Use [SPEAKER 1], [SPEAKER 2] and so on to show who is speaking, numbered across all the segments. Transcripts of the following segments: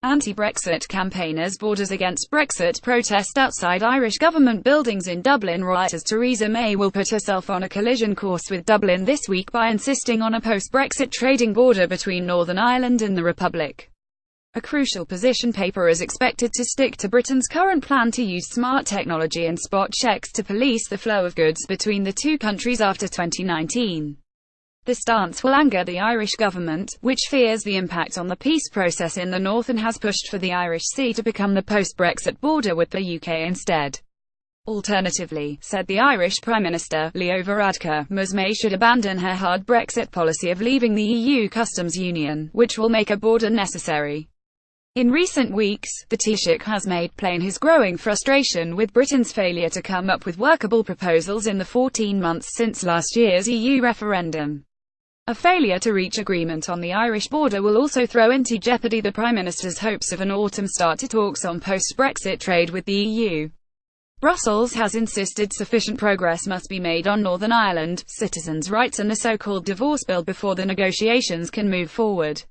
[SPEAKER 1] Anti-Brexit campaigners borders against Brexit protest outside Irish government buildings in Dublin riot as Theresa May will put herself on a collision course with Dublin this week by insisting on a post-Brexit trading border between Northern Ireland and the Republic. A crucial position paper is expected to stick to Britain's current plan to use smart technology and spot checks to police the flow of goods between the two countries after 2019. The stance will anger the Irish government, which fears the impact on the peace process in the north and has pushed for the Irish Sea to become the post-Brexit border with the UK instead. Alternatively, said the Irish Prime Minister, Leo Varadkar, Ms May should abandon her hard Brexit policy of leaving the EU customs union, which will make a border necessary. In recent weeks, the Taoiseach has made plain his growing frustration with Britain's failure to come up with workable proposals in the 14 months since last year's EU referendum. A failure to reach agreement on the Irish border will also throw into jeopardy the Prime Minister's hopes of an autumn start to talks on post-Brexit trade with the EU. Brussels has insisted sufficient progress must be made on Northern Ireland, citizens' rights and the so-called divorce bill before the negotiations can move forward.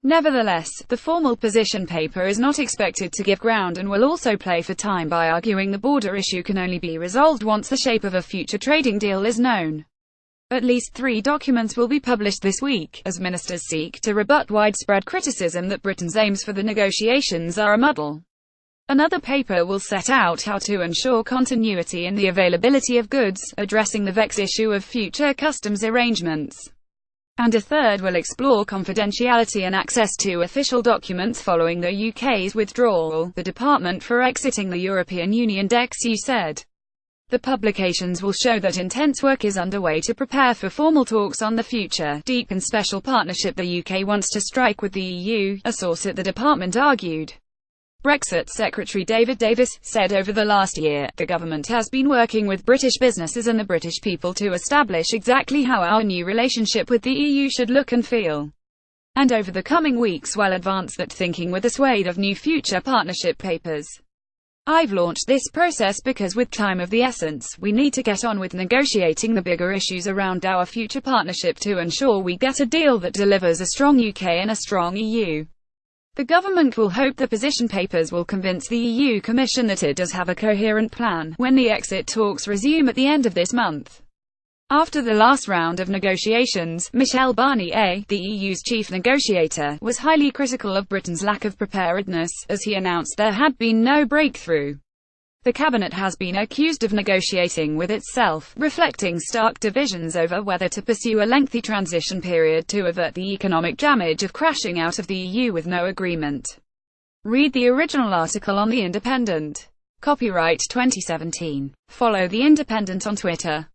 [SPEAKER 1] Nevertheless, the formal position paper is not expected to give ground and will also play for time by arguing the border issue can only be resolved once the shape of a future trading deal is known. At least 3 documents will be published this week, as ministers seek to rebut widespread criticism that Britain's aims for the negotiations are a muddle. Another paper will set out how to ensure continuity in the availability of goods, addressing the vexed issue of future customs arrangements. And a third will explore confidentiality and access to official documents following the UK's withdrawal, the Department for Exiting the European Union DEXU said. The publications will show that intense work is underway to prepare for formal talks on the future, deep and special partnership the UK wants to strike with the EU, a source at the department argued. Brexit Secretary David Davis said over the last year, the government has been working with British businesses and the British people to establish exactly how our new relationship with the EU should look and feel. And over the coming weeks we'll advance that thinking with a swathe of new future partnership papers. I've launched this process because with time of the essence, we need to get on with negotiating the bigger issues around our future partnership to ensure we get a deal that delivers a strong UK and a strong EU. The government will hope the position papers will convince the EU Commission that it does have a coherent plan when the exit talks resume at the end of this month. After the last round of negotiations, Michel Barnier, the EU's chief negotiator, was highly critical of Britain's lack of preparedness, as he announced there had been no breakthrough. The cabinet has been accused of negotiating with itself, reflecting stark divisions over whether to pursue a lengthy transition period to avert the economic damage of crashing out of the EU with no agreement. Read the original article on The Independent. Copyright 2017. Follow The Independent on Twitter.